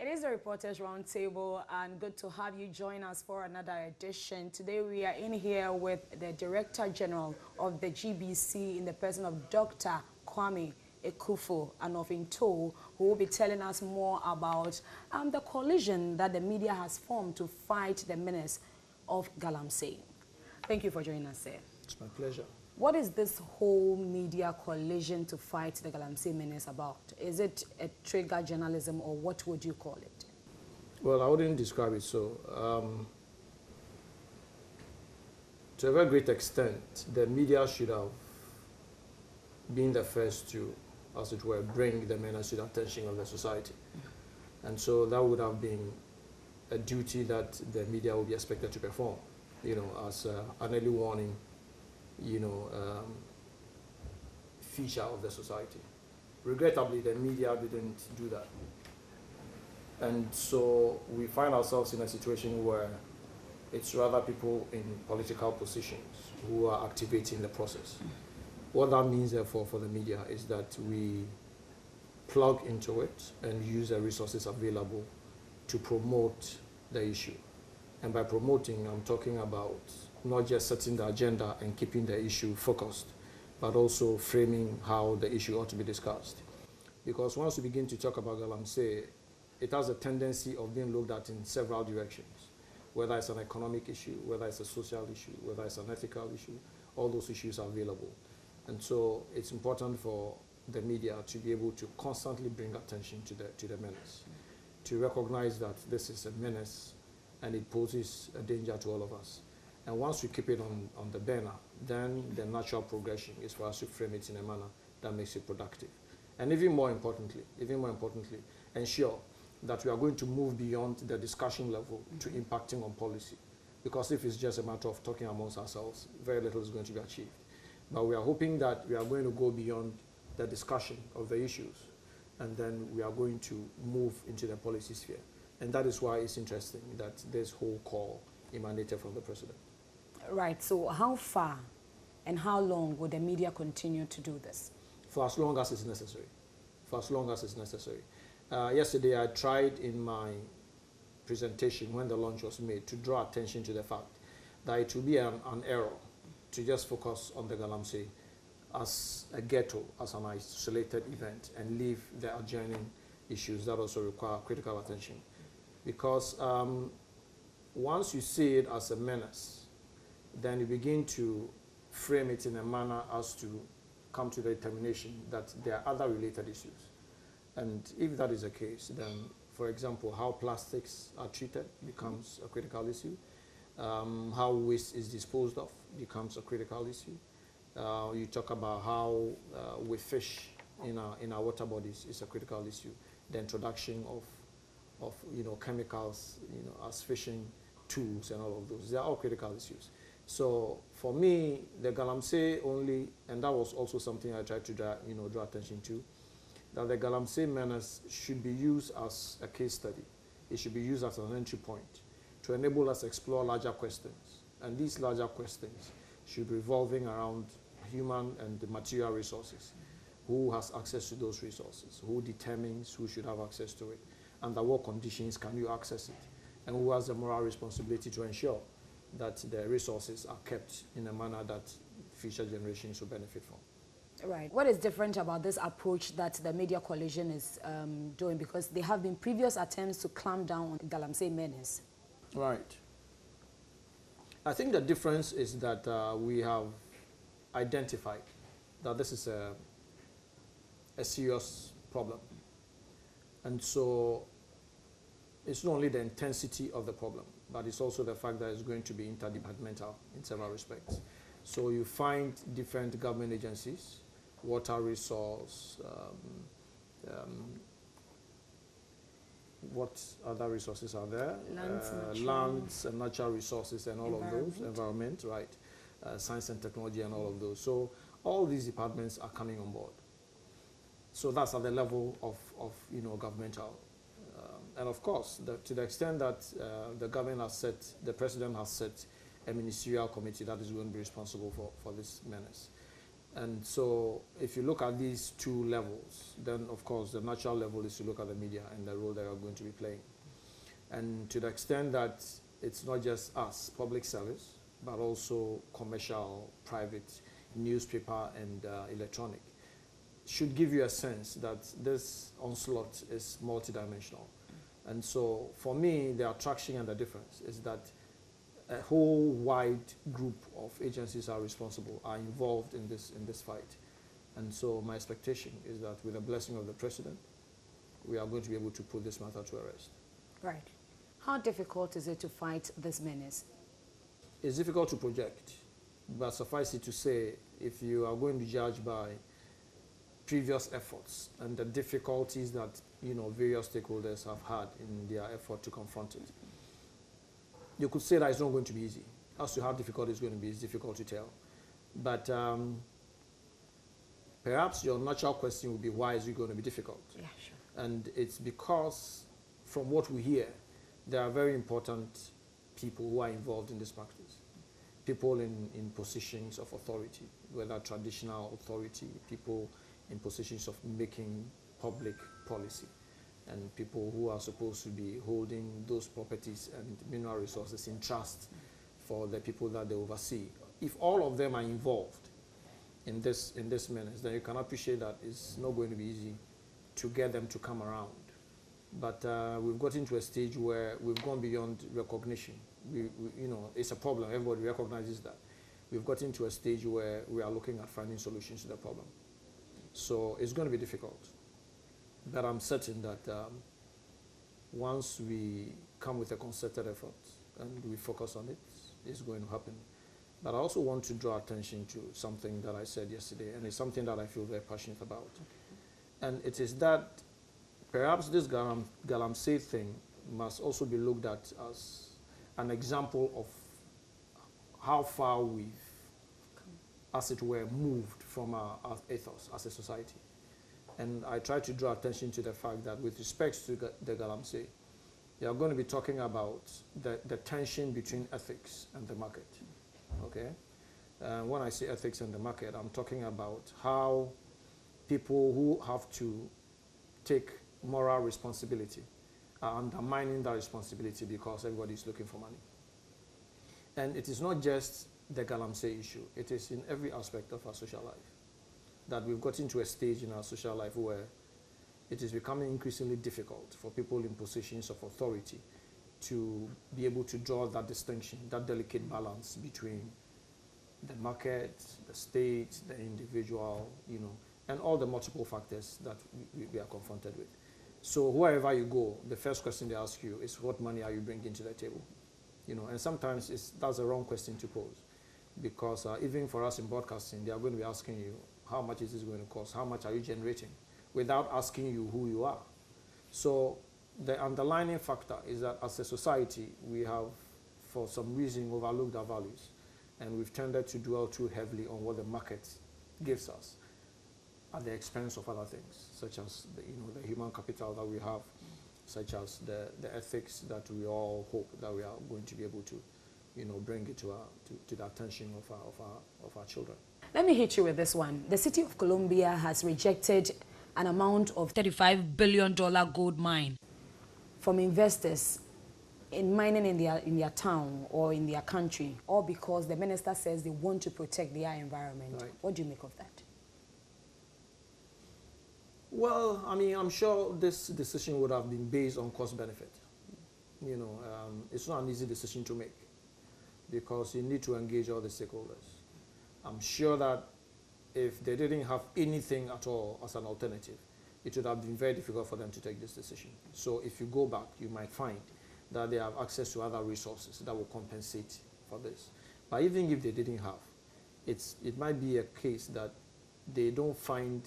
It is the Reporters Roundtable, and good to have you join us for another edition. Today we are in here with the Director General of the GBC in the person of Dr. Kwame Akuffo-Anoff in tow, who will be telling us more about the coalition that the media has formed to fight the menace of galamsey. Thank you for joining us, sir. It's my pleasure. What is this whole media coalition to fight the galamsey menace about? Is it a trigger journalism, or what would you call it? Well, I wouldn't describe it so. To a very great extent, the media should have been the first to, as it were, bring the menace to the attention of the society. And so that would have been a duty that the media would be expected to perform, you know, as an early warning, you know, feature of the society. Regrettably, the media didn't do that. And so we find ourselves in a situation where it's rather people in political positions who are activating the process. What that means, therefore, for the media is that we plug into it and use the resources available to promote the issue. And by promoting, I'm talking about not just setting the agenda and keeping the issue focused, but also framing how the issue ought to be discussed. Because once we begin to talk about galamsey, it has a tendency of being looked at in several directions, whether it's an economic issue, whether it's a social issue, whether it's an ethical issue, all those issues are available. And so it's important for the media to be able to constantly bring attention to the menace, to recognize that this is a menace and it poses a danger to all of us. And once we keep it on the banner, then the natural progression is for us to frame it in a manner that makes it productive. And even more importantly, ensure that we are going to move beyond the discussion level to impacting on policy. Because if it's just a matter of talking amongst ourselves, very little is going to be achieved. But we are hoping that we are going to go beyond the discussion of the issues, and then we are going to move into the policy sphere. And that is why it's interesting that this whole call emanated from the president. Right, so how far and how long will the media continue to do this? For as long as it's necessary. For as long as it's necessary. Yesterday I tried in my presentation when the launch was made to draw attention to the fact that it will be an error to just focus on the galamsey as a ghetto, as an isolated event, and leave the adjoining issues that also require critical attention. Because once you see it as a menace, then you begin to frame it in a manner as to come to the determination that there are other related issues. And if that is the case, then, for example, how plastics are treated becomes a critical issue. How waste is disposed of becomes a critical issue. You talk about how we fish in our water bodies is a critical issue. The introduction of chemicals, as fishing tools and all of those. They are all critical issues. So for me, the galamsey only, and that was also something I tried to draw attention to, that the galamsey menace should be used as a case study. It should be used as an entry point to enable us to explore larger questions. And these larger questions should be revolving around human and material resources. Who has access to those resources? Who determines who should have access to it? Under what conditions can you access it? And who has the moral responsibility to ensure that the resources are kept in a manner that future generations will benefit from? Right. What is different about this approach that the media coalition is doing? Because there have been previous attempts to clamp down on the galamsey menace. Right. I think the difference is that we have identified that this is a serious problem. And so it's not only the intensity of the problem, but it's also the fact that it's going to be interdepartmental in several respects. So you find different government agencies, water resource, what other resources are there? Lands and natural resources and all of those, environment, right? Science and technology and all of those. So all these departments are coming on board. So that's at the level of governmental. And of course, to the extent that the government has set, the president has set a ministerial committee that is going to be responsible for this menace. And so if you look at these two levels, then of course the natural level is to look at the media and the role they are going to be playing. And to the extent that it's not just us, public service, but also commercial, private, newspaper and electronic, should give you a sense that this onslaught is multidimensional. And so for me, the attraction and the difference is that a whole wide group of agencies are involved in this fight. And so my expectation is that with the blessing of the President, we are going to be able to put this matter to a rest. Right. How difficult is it to fight this menace? It's difficult to project, but suffice it to say, if you are going to judge by previous efforts and the difficulties that various stakeholders have had in their effort to confront it, you could say that it's not going to be easy. As to how difficult it's going to be, it's difficult to tell. But perhaps your natural question would be, why is it going to be difficult? Yeah, sure. And it's because, from what we hear, there are very important people who are involved in this practice. People in positions of authority, whether traditional authority, people in positions of making public policy, and people who are supposed to be holding those properties and mineral resources in trust for the people that they oversee. If all of them are involved in this menace, then you can appreciate that it's not going to be easy to get them to come around. But we've gotten to a stage where we've gone beyond recognition. It's a problem. Everybody recognizes that. We've gotten to a stage where we are looking at finding solutions to the problem. So it's going to be difficult. But I'm certain that once we come with a concerted effort and we focus on it, it's going to happen. But I also want to draw attention to something that I said yesterday, and it's something that I feel very passionate about. And it is that perhaps this galamsey thing must also be looked at as an example of how far we've, as it were, moved from our ethos as a society. And I try to draw attention to the fact that with respect to the galamsey, we are going to be talking about the tension between ethics and the market. Okay? When I say ethics and the market, I'm talking about how people who have to take moral responsibility are undermining that responsibility because everybody is looking for money. And it is not just the galamsey issue. It is in every aspect of our social life that we've gotten to a stage in our social life where it is becoming increasingly difficult for people in positions of authority to be able to draw that distinction, that delicate balance between the market, the state, the individual, and all the multiple factors that we are confronted with. So wherever you go, the first question they ask you is, what money are you bringing to the table? And sometimes that's the wrong question to pose, because even for us in broadcasting, they are going to be asking you, how much is this going to cost? How much are you generating? Without asking you who you are. So the underlying factor is that as a society, we have, for some reason, overlooked our values, and we've tended to dwell too heavily on what the market gives us at the expense of other things, such as the human capital that we have, such as the ethics that we all hope that we are going to be able to bring it to the attention of our children. Let me hit you with this one. The city of Columbia has rejected an amount of $35 billion gold mine from investors in mining in their town or in their country, all because the minister says they want to protect their environment. Right. What do you make of that? Well, I mean, I'm sure this decision would have been based on cost-benefit. It's not an easy decision to make because you need to engage all the stakeholders. I'm sure that if they didn't have anything at all as an alternative, it would have been very difficult for them to take this decision. So if you go back, you might find that they have access to other resources that will compensate for this. But even if they didn't have, it might be a case that they don't find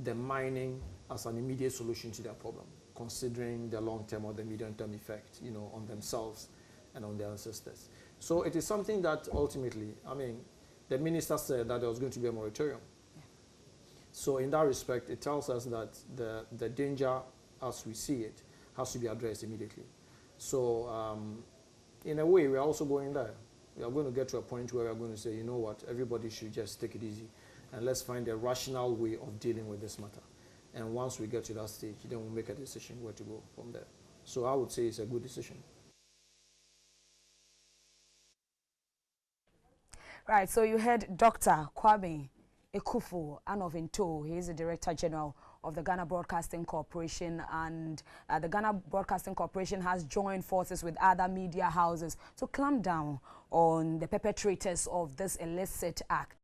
the mining as an immediate solution to their problem, considering the long-term or the medium-term effect, on themselves and on their ancestors. So it is something that ultimately, the minister said that there was going to be a moratorium. Yeah. So in that respect, it tells us that the danger, as we see it, has to be addressed immediately. So in a way, we are also going there. We are going to get to a point where we are going to say, you know what, everybody should just take it easy and let's find a rational way of dealing with this matter. And once we get to that stage, then we'll make a decision where to go from there. So I would say it's a good decision. Right, so you heard Dr. Kwame Akuffo-Anoff. He is the Director General of the Ghana Broadcasting Corporation, and the Ghana Broadcasting Corporation has joined forces with other media houses to clamp down on the perpetrators of this illicit act.